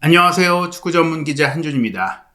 안녕하세요. 축구 전문 기자 한준입니다.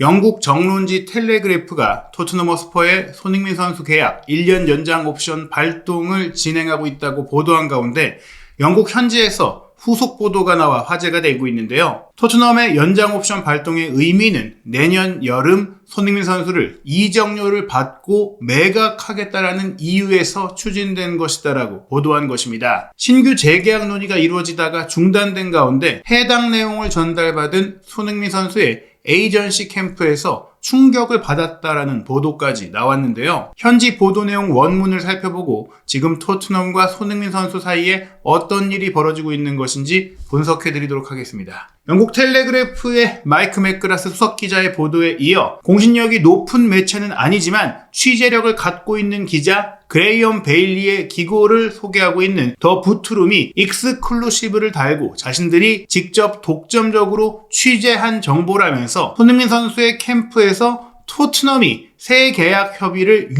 영국 정론지 텔레그래프가 토트넘 허스퍼의 손흥민 선수 계약 1년 연장 옵션 발동을 진행하고 있다고 보도한 가운데 영국 현지에서 후속 보도가 나와 화제가 되고 있는데요. 토트넘의 연장 옵션 발동의 의미는 내년 여름 손흥민 선수를 이적료를 받고 매각하겠다라는 이유에서 추진된 것이다라고 보도한 것입니다. 신규 재계약 논의가 이루어지다가 중단된 가운데 해당 내용을 전달받은 손흥민 선수의 에이전시 캠프에서 충격을 받았다라는 보도까지 나왔는데요. 현지 보도 내용 원문을 살펴보고 지금 토트넘과 손흥민 선수 사이에 어떤 일이 벌어지고 있는 것인지 분석해드리도록 하겠습니다. 영국 텔레그래프의 마이크 맥그라스 수석 기자의 보도에 이어 공신력이 높은 매체는 아니지만 취재력을 갖고 있는 기자 그레이엄 베일리의 기고를 소개하고 있는 더 부트룸이 익스클루시브를 달고 자신들이 직접 독점적으로 취재한 정보라면서 손흥민 선수의 캠프에서 토트넘이 새 계약 협의를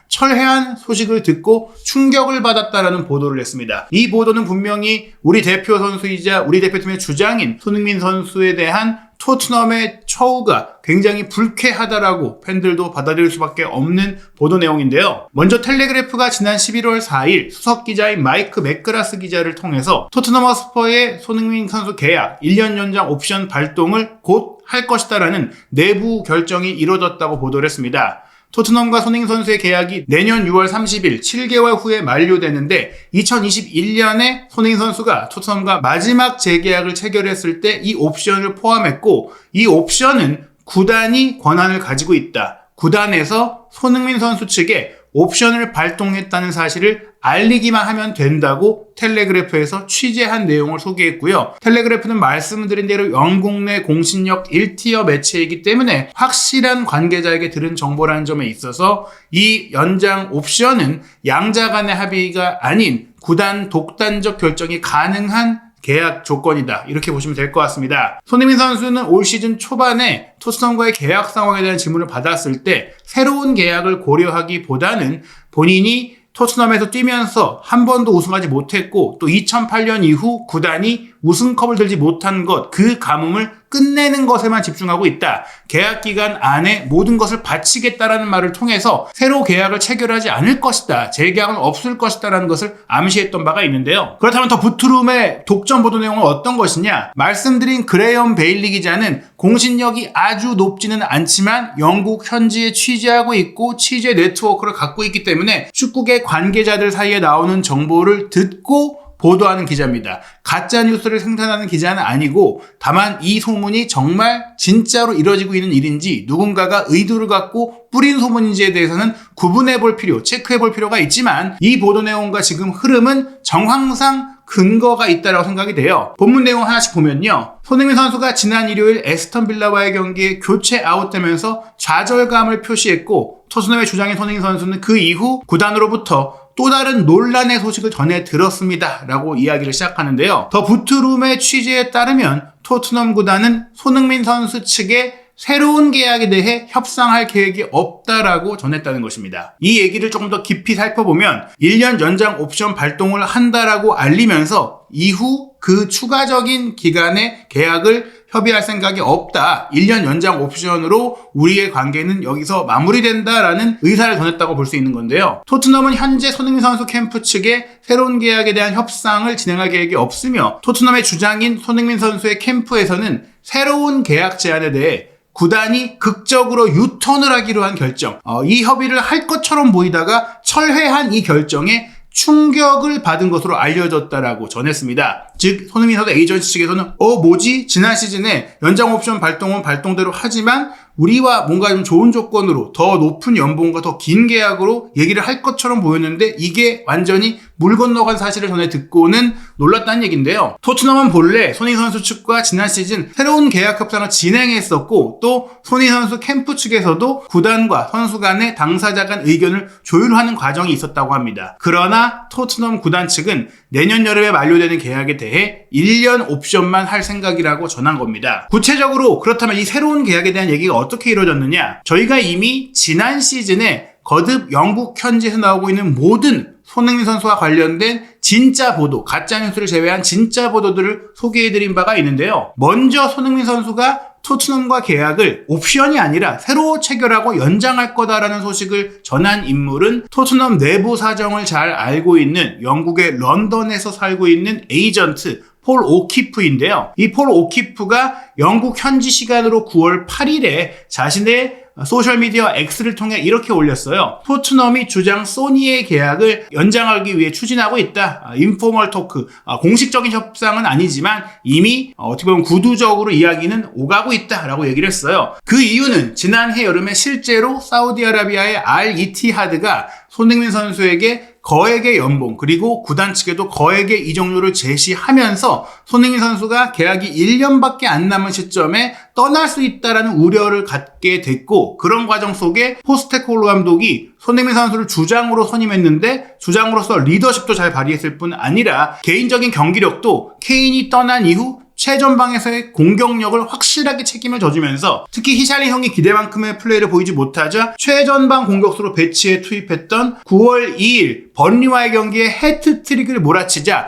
철회한 소식을 듣고 충격을 받았다라는 보도를 했습니다. 이 보도는 분명히 우리 대표 선수이자 우리 대표팀의 주장인 손흥민 선수에 대한 토트넘의 처우가 굉장히 불쾌하다라고 팬들도 받아들일 수밖에 없는 보도 내용인데요. 먼저 텔레그래프가 지난 11월 4일 수석 기자인 마이크 맥그라스 기자를 통해서 토트넘 허스퍼의 손흥민 선수 계약 1년 연장 옵션 발동을 곧 할 것이다라는 내부 결정이 이루어졌다고 보도를 했습니다. 토트넘과 손흥민 선수의 계약이 내년 6월 30일 7개월 후에 만료되는데 2021년에 손흥민 선수가 토트넘과 마지막 재계약을 체결했을 때 이 옵션을 포함했고 이 옵션은 구단이 권한을 가지고 있다. 구단에서 손흥민 선수 측에 옵션을 발동했다는 사실을 알리기만 하면 된다고 텔레그래프에서 취재한 내용을 소개했고요. 텔레그래프는 말씀드린 대로 영국 내 공신력 1티어 매체이기 때문에 확실한 관계자에게 들은 정보라는 점에 있어서 이 연장 옵션은 양자 간의 합의가 아닌 구단 독단적 결정이 가능한 계약 조건이다. 이렇게 보시면 될 것 같습니다. 손흥민 선수는 올 시즌 초반에 토트넘과의 계약 상황에 대한 질문을 받았을 때 새로운 계약을 고려하기보다는 본인이 토트넘에서 뛰면서 한 번도 우승하지 못했고 또 2008년 이후 구단이 우승컵을 들지 못한 것, 그 가뭄을 끝내는 것에만 집중하고 있다. 계약 기간 안에 모든 것을 바치겠다라는 말을 통해서 새로 계약을 체결하지 않을 것이다. 재계약은 없을 것이다라는 것을 암시했던 바가 있는데요. 그렇다면 더 부트룸의 독점 보도 내용은 어떤 것이냐? 말씀드린 그레이엄 베일리 기자는 공신력이 아주 높지는 않지만 영국 현지에 취재하고 있고 취재 네트워크를 갖고 있기 때문에 축구계 관계자들 사이에 나오는 정보를 듣고 보도하는 기자입니다. 가짜 뉴스를 생산하는 기자는 아니고 다만 이 소문이 정말 진짜로 이루어지고 있는 일인지 누군가가 의도를 갖고 뿌린 소문인지에 대해서는 구분해볼 필요, 체크해볼 필요가 있지만 이 보도 내용과 지금 흐름은 정황상 근거가 있다고 생각이 돼요. 본문 내용 하나씩 보면요. 손흥민 선수가 지난 일요일 에스턴 빌라와의 경기에 교체 아웃되면서 좌절감을 표시했고 토트넘의 주장인 손흥민 선수는 그 이후 구단으로부터 또 다른 논란의 소식을 전해 들었습니다. 라고 이야기를 시작하는데요. 더 부트룸의 취재에 따르면 토트넘 구단은 손흥민 선수 측에 새로운 계약에 대해 협상할 계획이 없다라고 전했다는 것입니다. 이 얘기를 조금 더 깊이 살펴보면 1년 연장 옵션 발동을 한다라고 알리면서 이후 그 추가적인 기간의 계약을 협의할 생각이 없다. 1년 연장 옵션으로 우리의 관계는 여기서 마무리된다라는 의사를 전했다고 볼 수 있는 건데요. 토트넘은 현재 손흥민 선수 캠프 측에 새로운 계약에 대한 협상을 진행할 계획이 없으며 토트넘의 주장인 손흥민 선수의 캠프에서는 새로운 계약 제안에 대해 구단이 극적으로 유턴을 하기로 한 결정, 이 협의를 할 것처럼 보이다가 철회한 이 결정에 충격을 받은 것으로 알려졌다라고 전했습니다. 즉 손흥민 선수 에이전시 측에서는 뭐지? 지난 시즌에 연장 옵션 발동은 발동대로 하지만 우리와 뭔가 좀 좋은 조건으로 더 높은 연봉과 더 긴 계약으로 얘기를 할 것처럼 보였는데 이게 완전히 물 건너간 사실을 전해 듣고는 놀랐다는 얘기인데요. 토트넘은 본래 손흥민 선수 측과 지난 시즌 새로운 계약 협상을 진행했었고 또 손흥민 선수 캠프 측에서도 구단과 선수 간의 당사자 간 의견을 조율하는 과정이 있었다고 합니다. 그러나 토트넘 구단 측은 내년 여름에 만료되는 계약에 대해 1년 옵션만 할 생각이라고 전한 겁니다. 구체적으로 그렇다면 이 새로운 계약에 대한 얘기가 어떻게 이루어졌느냐? 저희가 이미 지난 시즌에 거듭 영국 현지에서 나오고 있는 모든 손흥민 선수와 관련된 진짜 보도, 가짜뉴스를 제외한 진짜 보도들을 소개해드린 바가 있는데요. 먼저 손흥민 선수가 토트넘과 계약을 옵션이 아니라 새로 체결하고 연장할 거다라는 소식을 전한 인물은 토트넘 내부 사정을 잘 알고 있는 영국의 런던에서 살고 있는 에이전트 폴 오키프인데요. 이 폴 오키프가 영국 현지 시간으로 9월 8일에 자신의 소셜미디어 X를 통해 이렇게 올렸어요. 토트넘이 주장 소니의 계약을 연장하기 위해 추진하고 있다. 인포멀 토크, 공식적인 협상은 아니지만 이미 어떻게 보면 구두적으로 이야기는 오가고 있다라고 얘기를 했어요. 그 이유는 지난해 여름에 실제로 사우디아라비아의 알 이티하드가 손흥민 선수에게 거액의 연봉 그리고 구단 측에도 거액의 이적료를 제시하면서 손흥민 선수가 계약이 1년밖에 안 남은 시점에 떠날 수 있다라는 우려를 갖게 됐고, 그런 과정 속에 포스테코글루 감독이 손흥민 선수를 주장으로 선임했는데 주장으로서 리더십도 잘 발휘했을 뿐 아니라 개인적인 경기력도 케인이 떠난 이후 최전방에서의 공격력을 확실하게 책임을 져주면서 특히 히샬리송이 기대만큼의 플레이를 보이지 못하자 최전방 공격수로 배치해 투입했던 9월 2일 번리와의 경기에 해트트릭을 몰아치자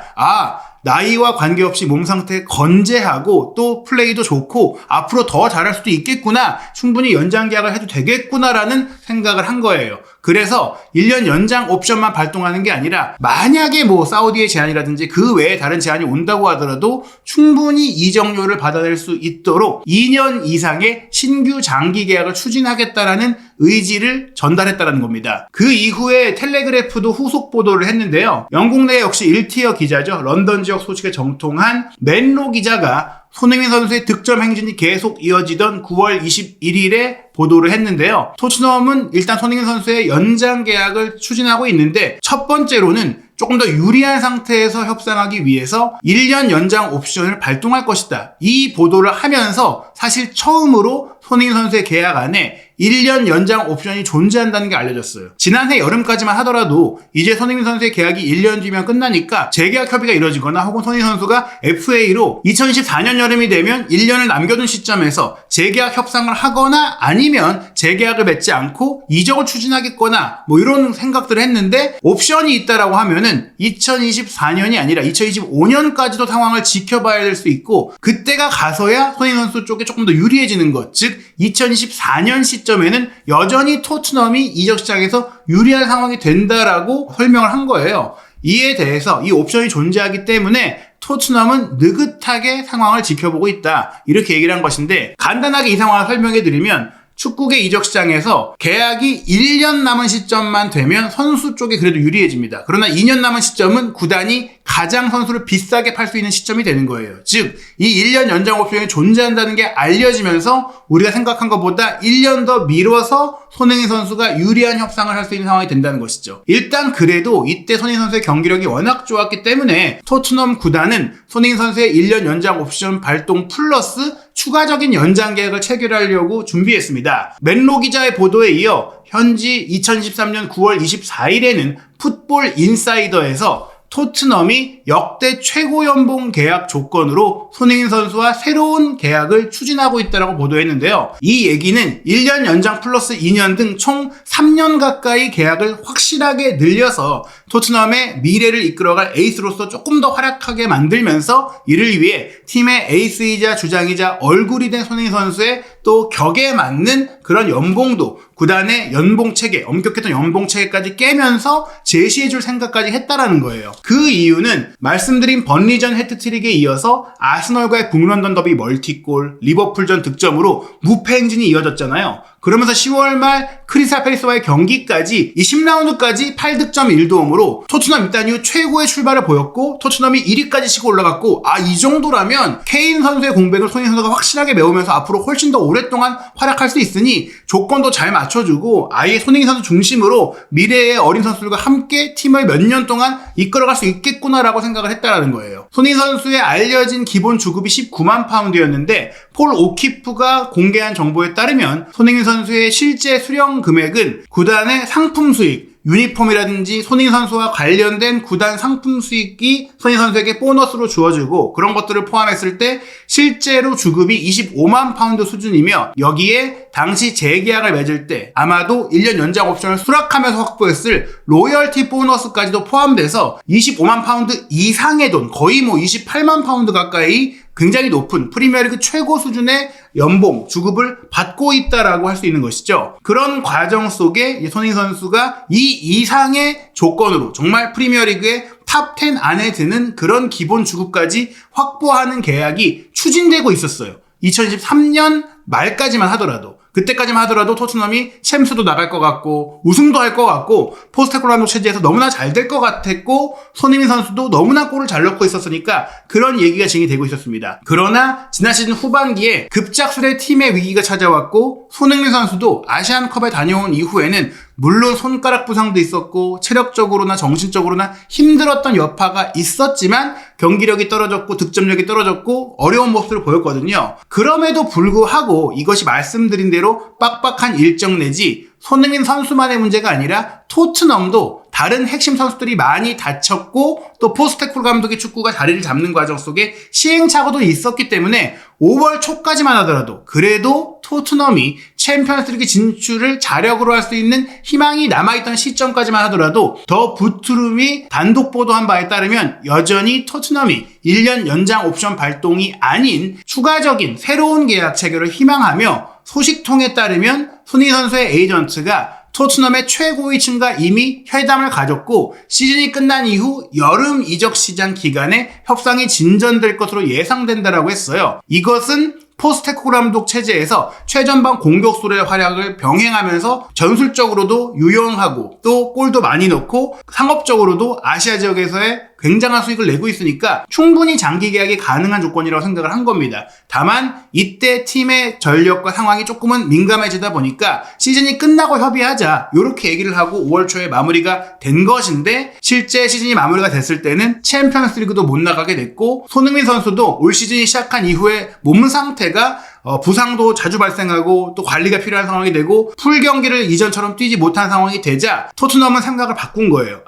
나이와 관계없이 몸 상태 건재하고 또 플레이도 좋고 앞으로 더 잘할 수도 있겠구나, 충분히 연장 계약을 해도 되겠구나라는 생각을 한 거예요. 그래서 1년 연장 옵션만 발동하는 게 아니라 만약에 사우디의 제안이라든지 그 외에 다른 제안이 온다고 하더라도 충분히 이적료를 받아낼 수 있도록 2년 이상의 신규 장기 계약을 추진하겠다라는 의지를 전달했다는 겁니다. 그 이후에 텔레그래프도 후속 보도를 했는데요. 영국 내 역시 1티어 기자죠. 런던 지역 소식에 정통한 맨로 기자가 손흥민 선수의 득점 행진이 계속 이어지던 9월 21일에 보도를 했는데요. 토트넘은 일단 손흥민 선수의 연장 계약을 추진하고 있는데 첫 번째로는 조금 더 유리한 상태에서 협상하기 위해서 1년 연장 옵션을 발동할 것이다. 이 보도를 하면서 사실 처음으로 손흥민 선수의 계약 안에 1년 연장 옵션이 존재한다는 게 알려졌어요. 지난해 여름까지만 하더라도 이제 손흥민 선수의 계약이 1년 뒤면 끝나니까 재계약 협의가 이루어지거나 혹은 손흥민 선수가 FA로 2024년 여름이 되면 1년을 남겨둔 시점에서 재계약 협상을 하거나 아니면 재계약을 맺지 않고 이적을 추진하겠거나 이런 생각들을 했는데, 옵션이 있다라고 하면은 2024년이 아니라 2025년까지도 상황을 지켜봐야 될 수 있고, 그때가 가서야 손흥민 선수 쪽에 조금 더 유리해지는 것, 즉 2024년 시점에는 여전히 토트넘이 이적 시장에서 유리한 상황이 된다라고 설명을 한 거예요. 이에 대해서 이 옵션이 존재하기 때문에 토트넘은 느긋하게 상황을 지켜보고 있다, 이렇게 얘기를 한 것인데, 간단하게 이 상황을 설명해 드리면 축구계 이적 시장에서 계약이 1년 남은 시점만 되면 선수 쪽이 그래도 유리해집니다. 그러나 2년 남은 시점은 구단이 가장 선수를 비싸게 팔 수 있는 시점이 되는 거예요. 즉, 이 1년 연장 옵션이 존재한다는 게 알려지면서 우리가 생각한 것보다 1년 더 미뤄서 손흥민 선수가 유리한 협상을 할 수 있는 상황이 된다는 것이죠. 일단 그래도 이때 손흥민 선수의 경기력이 워낙 좋았기 때문에 토트넘 구단은 손흥민 선수의 1년 연장 옵션 발동 플러스 추가적인 연장 계약을 체결하려고 준비했습니다. 맨로 기자의 보도에 이어 현지 2023년 9월 24일에는 풋볼 인사이더에서 토트넘이 역대 최고 연봉 계약 조건으로 손흥민 선수와 새로운 계약을 추진하고 있다고 보도했는데요. 이 얘기는 1년 연장 플러스 2년 등 총 3년 가까이 계약을 확실하게 늘려서 토트넘의 미래를 이끌어갈 에이스로서 조금 더 활약하게 만들면서 이를 위해 팀의 에이스이자 주장이자 얼굴이 된 손흥민 선수의 또 격에 맞는 그런 연봉도 구단의 연봉 체계, 엄격했던 연봉 체계까지 깨면서 제시해줄 생각까지 했다라는 거예요. 그 이유는 말씀드린 번리전 해트트릭에 이어서 아스널과의 북런던 더비 멀티골, 리버풀전 득점으로 무패 행진이 이어졌잖아요. 그러면서 10월 말 크리스탈 팰리스와의 경기까지 이 10라운드까지 8득점 1도움으로 토트넘 입단 이후 최고의 출발을 보였고, 토트넘이 1위까지 치고 올라갔고, 이 정도라면 케인 선수의 공백을 손흥민 선수가 확실하게 메우면서 앞으로 훨씬 더 오랫동안 활약할 수 있으니 조건도 잘 맞춰주고 아예 손흥민 선수 중심으로 미래의 어린 선수들과 함께 팀을 몇 년 동안 이끌어갈 수 있겠구나라고 생각을 했다라는 거예요. 손흥민 선수의 알려진 기본 주급이 19만 파운드였는데 폴 오키프가 공개한 정보에 따르면 손흥민 선수의 실제 수령 금액은 구단의 상품 수익, 유니폼이라든지 손흥민 선수와 관련된 구단 상품 수익이 손흥민 선수에게 보너스로 주어지고 그런 것들을 포함했을 때 실제로 주급이 25만 파운드 수준이며 여기에 당시 재계약을 맺을 때 아마도 1년 연장 옵션을 수락하면서 확보했을 로열티 보너스까지도 포함돼서 25만 파운드 이상의 돈, 거의 28만 파운드 가까이 굉장히 높은 프리미어리그 최고 수준의 연봉, 주급을 받고 있다라고 할 수 있는 것이죠. 그런 과정 속에 손흥민 선수가 이 이상의 조건으로 정말 프리미어리그의 탑 10 안에 드는 그런 기본 주급까지 확보하는 계약이 추진되고 있었어요. 2023년 말까지만 하더라도, 그때까지만 하더라도 토트넘이 챔스도 나갈 것 같고 우승도 할 것 같고 포스테코글루 감독 체제에서 너무나 잘 될 것 같았고 손흥민 선수도 너무나 골을 잘 넣고 있었으니까 그런 얘기가 진행되고 있었습니다. 그러나 지난 시즌 후반기에 급작스레 팀의 위기가 찾아왔고 손흥민 선수도 아시안컵에 다녀온 이후에는 물론 손가락 부상도 있었고 체력적으로나 정신적으로나 힘들었던 여파가 있었지만 경기력이 떨어졌고 득점력이 떨어졌고 어려운 모습을 보였거든요. 그럼에도 불구하고 이것이 말씀드린 대로 빡빡한 일정 내지 손흥민 선수만의 문제가 아니라 토트넘도 다른 핵심 선수들이 많이 다쳤고 또 포스테코글루 감독의 축구가 자리를 잡는 과정 속에 시행착오도 있었기 때문에 5월 초까지만 하더라도 그래도 토트넘이 챔피언스리그 진출을 자력으로 할 수 있는 희망이 남아있던 시점까지만 하더라도 더 부트룸이 단독 보도한 바에 따르면 여전히 토트넘이 1년 연장 옵션 발동이 아닌 추가적인 새로운 계약 체결을 희망하며 소식통에 따르면 손흥민 선수의 에이전트가 토트넘의 최고위층과 이미 회담을 가졌고 시즌이 끝난 이후 여름 이적 시장 기간에 협상이 진전될 것으로 예상된다라고 했어요. 이것은 포스테코글루 감독 체제에서 최전방 공격수의 활약을 병행하면서 전술적으로도 유용하고 또 골도 많이 넣고 상업적으로도 아시아 지역에서의 굉장한 수익을 내고 있으니까 충분히 장기 계약이 가능한 조건이라고 생각을 한 겁니다. 다만 이때 팀의 전력과 상황이 조금은 민감해지다 보니까 시즌이 끝나고 협의하자 이렇게 얘기를 하고 5월 초에 마무리가 된 것인데 실제 시즌이 마무리가 됐을 때는 챔피언스 리그도 못 나가게 됐고 손흥민 선수도 올 시즌이 시작한 이후에 몸 상태가 부상도 자주 발생하고 또 관리가 필요한 상황이 되고 풀 경기를 이전처럼 뛰지 못한 상황이 되자 토트넘은 생각을 바꾼 거예요.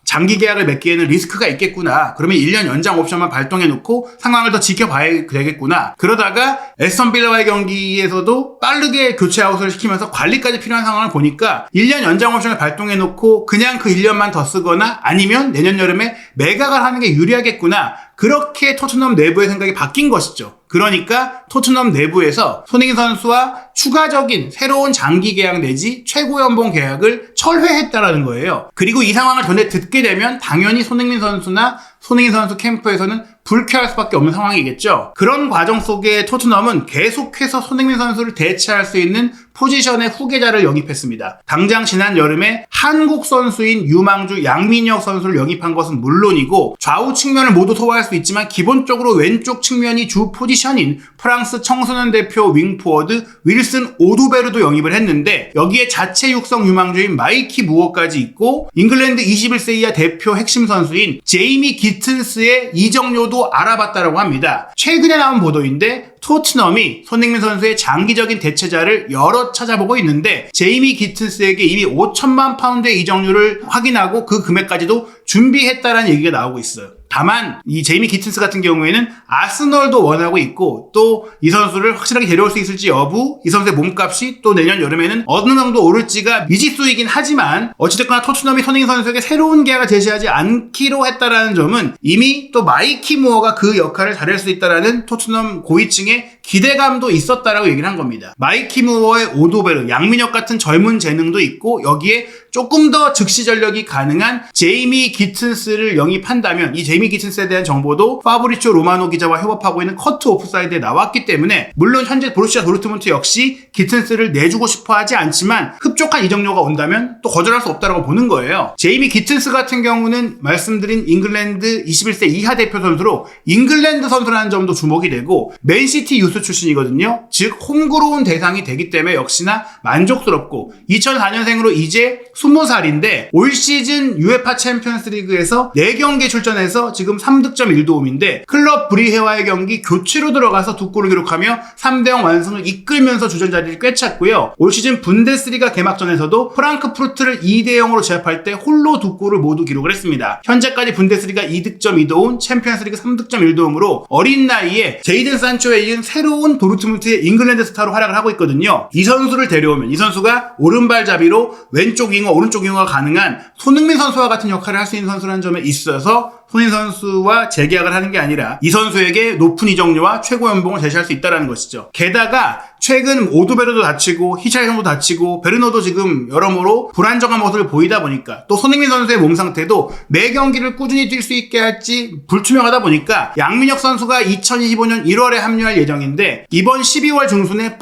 장기 계약을 맺기에는 리스크가 있겠구나. 그러면 1년 연장 옵션만 발동해놓고 상황을 더 지켜봐야 되겠구나. 그러다가 에스턴 빌라와의 경기에서도 빠르게 교체 아웃을 시키면서 관리까지 필요한 상황을 보니까 1년 연장 옵션을 발동해놓고 그냥 그 1년만 더 쓰거나 아니면 내년 여름에 매각을 하는 게 유리하겠구나. 그렇게 토트넘 내부의 생각이 바뀐 것이죠. 그러니까 토트넘 내부에서 손흥민 선수와 추가적인 새로운 장기 계약 내지 최고 연봉 계약을 철회했다라는 거예요. 그리고 이 상황을 전에 듣게 되면 당연히 손흥민 선수나 손흥민 선수 캠프에서는 불쾌할 수밖에 없는 상황이겠죠. 그런 과정 속에 토트넘은 계속해서 손흥민 선수를 대체할 수 있는 포지션의 후계자를 영입했습니다. 당장 지난 여름에 한국 선수인 유망주 양민혁 선수를 영입한 것은 물론이고 좌우 측면을 모두 소화할 수 있지만 기본적으로 왼쪽 측면이 주 포지션인 프랑스 청소년 대표 윙포워드 윌슨 오두베르도 영입을 했는데 여기에 자체 육성 유망주인 마이키 무어까지 있고 잉글랜드 21세 이하 대표 핵심 선수인 제이미 기튼스의 이적료도 알아봤다라고 합니다. 최근에 나온 보도인데 토트넘이 손흥민 선수의 장기적인 대체자를 여러 찾아보고 있는데 제이미 기튼스에게 이미 5천만 파운드의 이적료를 확인하고 그 금액까지도 준비했다라는 얘기가 나오고 있어요. 다만 이 제이미 기튼스 같은 경우에는 아스널도 원하고 있고 또 이 선수를 확실하게 데려올 수 있을지 여부, 이 선수의 몸값이 또 내년 여름에는 어느 정도 오를지가 미지수이긴 하지만 어찌됐거나 토트넘이 손흥민 선수에게 새로운 계약을 제시하지 않기로 했다라는 점은 이미 또 마이키 무어가 그 역할을 잘할 수 있다라는 토트넘 고위층의 기대감도 있었다라고 얘기를 한 겁니다. 마이키 무어의 오도베르, 양민혁 같은 젊은 재능도 있고 여기에 조금 더 즉시 전력이 가능한 제이미 기튼스를 영입한다면 이 제이미 기튼스에 대한 정보도 파브리치오 로마노 기자와 협업하고 있는 커트 오프사이드에 나왔기 때문에 물론 현재 보루시아 도르트문트 역시 기튼스를 내주고 싶어 하지 않지만 흡족한 이적료가 온다면 또 거절할 수 없다고 보는 거예요. 제이미 기튼스 같은 경우는 말씀드린 잉글랜드 21세 이하 대표 선수로 잉글랜드 선수라는 점도 주목이 되고 맨시티 유스 유스 출신이거든요. 즉 홈그로운 대상이 되기 때문에 역시나 만족스럽고 2004년생으로 이제 20살인데 올 시즌 UEFA 챔피언스 리그에서 4경기 출전해서 지금 3득점 1도움인데 클럽 브리헤와의 경기 교체로 들어가서 2골을 기록하며 3대0 완승을 이끌면서 주전 자리를 꿰찼고요. 올 시즌 분데스리가 개막전에서도 프랑크푸르트를 2대0으로 제압할 때 홀로 2골을 모두 기록을 했습니다. 현재까지 분데스리가 2득점 2도움, 챔피언스리그 3득점 1도움으로 어린 나이에 제이든 산초에 이은 새로운 도르트문트의 잉글랜드 스타로 활약을 하고 있거든요. 이 선수를 데려오면 이 선수가 오른발잡이로 왼쪽 윙어, 오른쪽 윙어가 가능한 손흥민 선수와 같은 역할을 할 수 있는 선수라는 점에 있어서 손흥민 선수와 재계약을 하는 게 아니라 이 선수에게 높은 이적료와 최고 연봉을 제시할 수 있다는 것이죠. 게다가 최근 오드베르도 다치고 히차이성도 다치고 베르너도 지금 여러모로 불안정한 모습을 보이다 보니까 또 손흥민 선수의 몸 상태도 매 경기를 꾸준히 뛸 수 있게 할지 불투명하다 보니까 양민혁 선수가 2025년 1월에 합류할 예정인데 이번 12월 중순에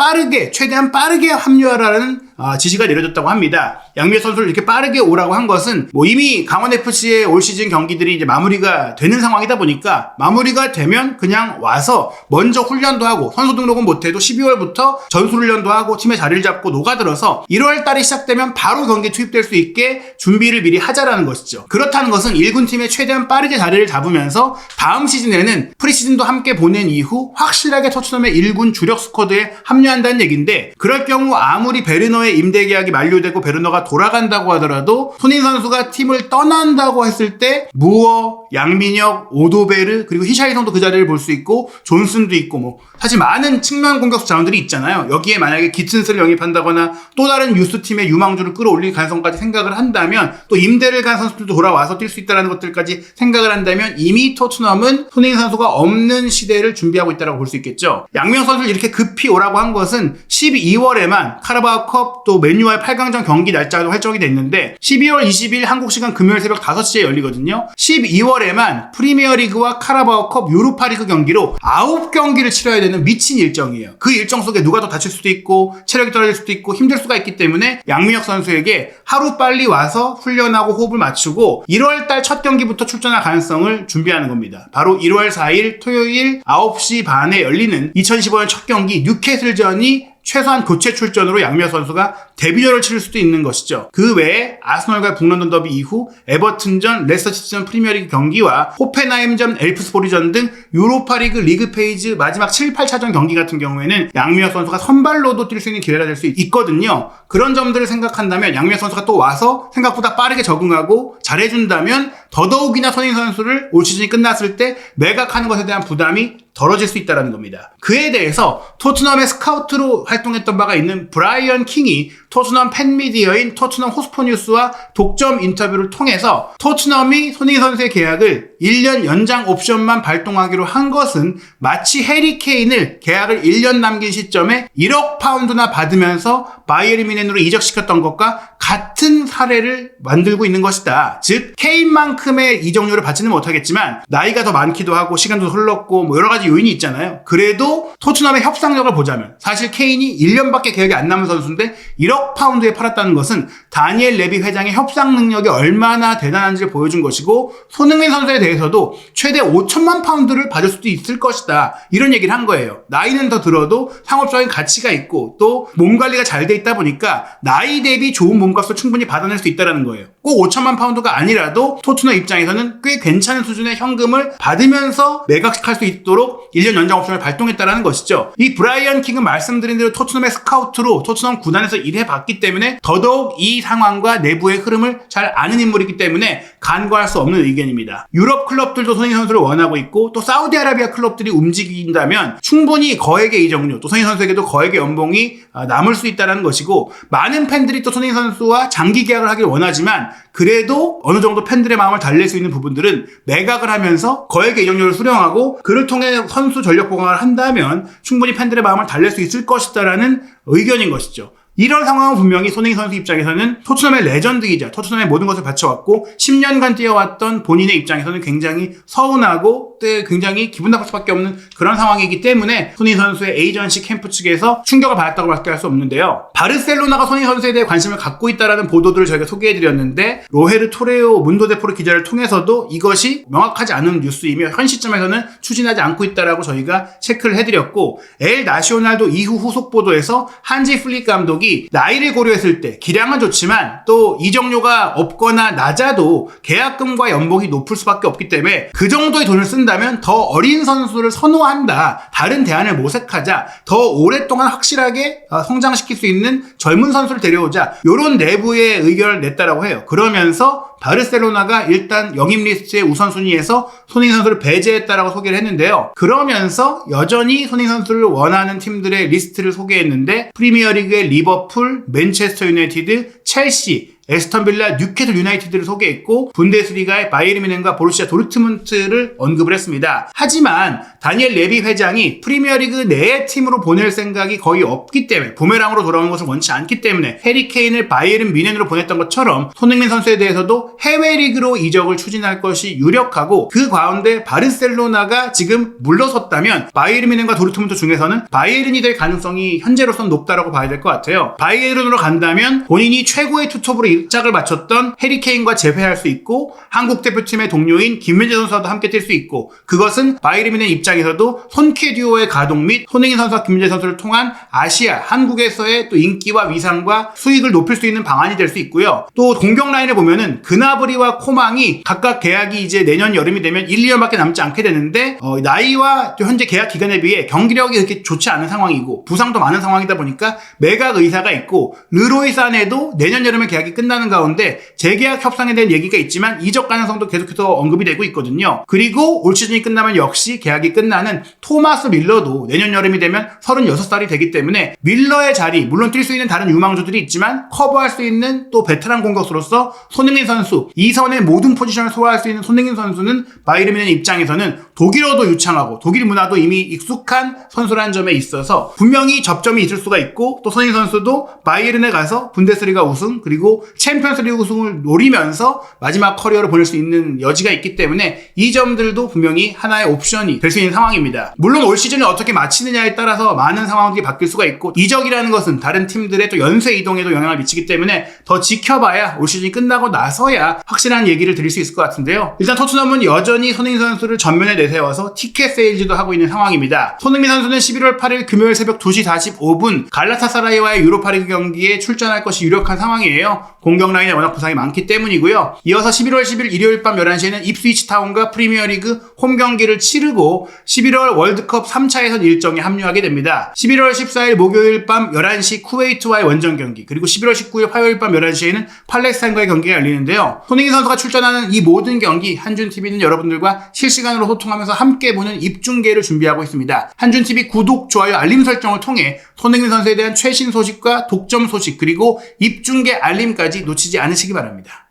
최대한 빠르게 합류하라는 지시가 내려졌다고 합니다. 양민혁 선수를 이렇게 빠르게 오라고 한 것은 이미 강원FC의 올 시즌 경기들이 이제 마무리가 되는 상황이다 보니까 마무리가 되면 그냥 와서 먼저 훈련도 하고 선수 등록은 못해도 12월부터 전술훈련도 하고 팀에 자리를 잡고 녹아들어서 1월 달이 시작되면 바로 경기에 투입될 수 있게 준비를 미리 하자라는 것이죠. 그렇다는 것은 1군 팀에 최대한 빠르게 자리를 잡으면서 다음 시즌에는 프리시즌도 함께 보낸 이후 확실하게 토트넘의 1군 주력 스쿼드에 합류한다는 얘기인데 그럴 경우 아무리 베르너의 임대 계약이 만료되고 베르너가 돌아간다고 하더라도 손흥민 선수가 팀을 떠난다고 했을 때 무어, 양민혁, 오도베르 그리고 히샤이성도 그 자리를 볼 수 있고 존슨도 있고 사실 많은 측면 공격수 자원들이 있잖아요. 여기에 만약에 기튼스를 영입한다거나 또 다른 유스팀의 유망주를 끌어올릴 가능성까지 생각을 한다면 또 임대를 간 선수들도 돌아와서 뛸 수 있다는 것들까지 생각을 한다면 이미 토트넘은 손흥민 선수가 없는 시대를 준비하고 있다고 볼 수 있겠죠. 양민혁 선수를 이렇게 급히 오라고 한 것은 12월에만 카라바오컵 또 맨유와의 8강전 경기 날짜도 설정이 됐는데 12월 20일 한국 시간 금요일 새벽 5시에 열리거든요. 12월에만 프리미어리그와 카라바오컵 유로파리그 경기로 9경기를 치러야 되는 미친 일정이에요. 그 일정 속에 누가 더 다칠 수도 있고 체력이 떨어질 수도 있고 힘들 수가 있기 때문에 양민혁 선수에게 하루 빨리 와서 훈련하고 호흡을 맞추고 1월달 첫 경기부터 출전할 가능성을 준비하는 겁니다. 바로 1월 4일 토요일 9시 반에 열리는 2015년 첫 경기 뉴캐슬전이 최소한 교체 출전으로 양민혁 선수가 데뷔전을 치를 수도 있는 것이죠. 그 외에 아스널과 북런던 더비 이후 에버튼전, 레스터시티전 프리미어리그 경기와 호펜하임전, 엘프스보리전 등 유로파리그 리그 페이지 마지막 7, 8차전 경기 같은 경우에는 양민혁 선수가 선발로도 뛸 수 있는 기회가 될 수 있거든요. 그런 점들을 생각한다면 양민혁 선수가 또 와서 생각보다 빠르게 적응하고 잘해준다면 더더욱이나 손흥민 선수를 올 시즌이 끝났을 때 매각하는 것에 대한 부담이 덜어질 수 있다는 겁니다. 그에 대해서 토트넘의 스카우트로 활동했던 바가 있는 브라이언 킹이 토트넘 팬미디어인 토트넘 호스포뉴스와 독점 인터뷰를 통해서 토트넘이 손흥민 선수의 계약을 1년 연장 옵션만 발동하기로 한 것은 마치 해리 케인을 계약을 1년 남긴 시점에 1억 파운드나 받으면서 바이에른 뮌헨으로 이적시켰던 것과 같은 사례를 만들고 있는 것이다. 즉 케인만큼의 이적료를 받지는 못하겠지만 나이가 더 많기도 하고 시간도 흘렀고 여러 가지 요인이 있잖아요. 그래도 토트넘의 협상력을 보자면 사실 케인이 1년밖에 계약이 안 남은 선수인데 1억 파운드에 팔았다는 것은 다니엘 레비 회장의 협상 능력이 얼마나 대단한지를 보여준 것이고 손흥민 선수에 대해서도 최대 5천만 파운드를 받을 수도 있을 것이다. 이런 얘기를 한 거예요. 나이는 더 들어도 상업적인 가치가 있고 또 몸 관리가 잘 돼 있다 보니까 나이 대비 좋은 몸값을 충분히 받아낼 수 있다는 거예요. 꼭 5천만 파운드가 아니라도 토트넘 입장에서는 꽤 괜찮은 수준의 현금을 받으면서 매각할 수 있도록 1년 연장 옵션을 발동했다는 것이죠. 이 브라이언 킹은 말씀드린 대로 토트넘의 스카우트로 토트넘 구단에서 일해봤기 때문에 더더욱 이 상황과 내부의 흐름을 잘 아는 인물이기 때문에 간과할 수 없는 의견입니다. 유럽 클럽들도 손흥민 선수를 원하고 있고 또 사우디아라비아 클럽들이 움직인다면 충분히 거액의 이적료 또 손흥민 선수에게도 거액의 연봉이 남을 수 있다는 것이고 많은 팬들이 또 손흥민 선수와 장기 계약을 하길 원하지만 그래도 어느 정도 팬들의 마음을 달랠 수 있는 부분들은 매각을 하면서 거액의 이적료를 수령하고 그를 통해 선수 전력 보강을 한다면 충분히 팬들의 마음을 달랠 수 있을 것이다라는 의견인 것이죠. 이런 상황은 분명히 손흥민 선수 입장에서는 토트넘의 레전드이자 토트넘의 모든 것을 바쳐왔고 10년간 뛰어왔던 본인의 입장에서는 굉장히 서운하고 굉장히 기분 나쁠 수밖에 없는 그런 상황이기 때문에 손흥민 선수의 에이전시 캠프 측에서 충격을 받았다고 밖에 할 수 없는데요. 바르셀로나가 손흥민 선수에 대해 관심을 갖고 있다는 보도들을 저희가 소개해드렸는데 로헤르 토레오 문도데포르 기자를 통해서도 이것이 명확하지 않은 뉴스이며 현 시점에서는 추진하지 않고 있다라고 저희가 체크를 해드렸고, 엘 나시오날도 이후 후속 보도에서 한지 플릭 감독이 나이를 고려했을 때 기량은 좋지만 또 이적료가 없거나 낮아도 계약금과 연봉이 높을 수밖에 없기 때문에 그 정도의 돈을 쓴다면 더 어린 선수를 선호한다, 다른 대안을 모색하자, 더 오랫동안 확실하게 성장시킬 수 있는 젊은 선수를 데려오자, 이런 내부의 의견을 냈다라고 해요. 그러면서 바르셀로나가 일단 영입 리스트의 우선순위에서 손흥민 선수를 배제했다라고 소개를 했는데요. 그러면서 여전히 손흥민 선수를 원하는 팀들의 리스트를 소개했는데 프리미어리그의 리버풀, 맨체스터 유나이티드, 첼시, 에스턴 빌라, 뉴캐슬 유나이티드를 소개했고 분데스리가의 바이에른 뮌헨과 보루시아 도르트문트를 언급을 했습니다. 하지만 다니엘 레비 회장이 프리미어리그 내의 팀으로 보낼 생각이 거의 없기 때문에, 부메랑으로 돌아오는 것을 원치 않기 때문에 해리 케인을 바이에른 뮌헨으로 보냈던 것처럼 손흥민 선수에 대해서도 해외 리그로 이적을 추진할 것이 유력하고, 그 가운데 바르셀로나가 지금 물러섰다면 바이에른 뮌헨과 도르트문트 중에서는 바이에른이 될 가능성이 현재로서는 높다라고 봐야 될 것 같아요. 바이에른으로 간다면 본인이 최고의 투톱으로 짝을 맞췄던 해리 케인과 재회할 수 있고, 한국 대표팀의 동료인 김민재 선수와도 함께 뛸 수 있고, 그것은 바이에른 뮌헨 입장에서도 손케 듀오의 가동 및 손흥민 선수와 김민재 선수를 통한 아시아, 한국에서의 또 인기와 위상과 수익을 높일 수 있는 방안이 될 수 있고요. 또 공격 라인을 보면은 그나브리와 코망이 각각 계약이 이제 내년 여름이 되면 1, 2년밖에 남지 않게 되는데 나이와 또 현재 계약 기간에 비해 경기력이 그렇게 좋지 않은 상황이고 부상도 많은 상황이다 보니까 매각 의사가 있고, 르로이 사네도 내년 여름에 계약이 끝나는 가운데 재계약 협상에 대한 얘기가 있지만 이적 가능성도 계속해서 언급이 되고 있거든요. 그리고 올 시즌이 끝나면 역시 계약이 끝나는 토마스 밀러도 내년 여름이 되면 36살이 되기 때문에 밀러의 자리, 물론 뛸 수 있는 다른 유망주들이 있지만 커버할 수 있는 또 베테랑 공격수로서 손흥민 선수, 이 선의 모든 포지션을 소화할 수 있는 손흥민 선수는 바이에른 뮌헨 입장에서는 독일어도 유창하고 독일 문화도 이미 익숙한 선수라는 점에 있어서 분명히 접점이 있을 수가 있고, 또 손흥민 선수도 바이에른에 가서 분데스리가 우승 그리고 챔피언스리그 우승을 노리면서 마지막 커리어를 보낼 수 있는 여지가 있기 때문에 이 점들도 분명히 하나의 옵션이 될 수 있는 상황입니다. 물론 올 시즌을 어떻게 마치느냐에 따라서 많은 상황들이 바뀔 수가 있고, 이적이라는 것은 다른 팀들의 또 연쇄 이동에도 영향을 미치기 때문에 더 지켜봐야 올 시즌이 끝나고 나서야 확실한 얘기를 드릴 수 있을 것 같은데요. 일단 토트넘은 여전히 손흥민 선수를 전면에 내세워서 티켓 세일즈도 하고 있는 상황입니다. 손흥민 선수는 11월 8일 금요일 새벽 2시 45분 갈라타사라이와의 유로파리그 경기에 출전할 것이 유력한 상황이에요. 공격 라인에 워낙 부상이 많기 때문이고요. 이어서 11월 10일 일요일 밤 11시에는 입스위치 타운과 프리미어리그 홈 경기를 치르고 11월 월드컵 3차 예선 일정에 합류하게 됩니다. 11월 14일 목요일 밤 11시 쿠웨이트와의 원정 경기, 그리고 11월 19일 화요일 밤 11시에는 팔레스타인과의 경기가 열리는데요. 손흥민 선수가 출전하는 이 모든 경기 한준TV는 여러분들과 실시간으로 소통하면서 함께 보는 입중계를 준비하고 있습니다. 한준TV 구독, 좋아요, 알림 설정을 통해 손흥민 선수에 대한 최신 소식과 독점 소식 그리고 입중계 알림까지 놓치지 않으시기 바랍니다.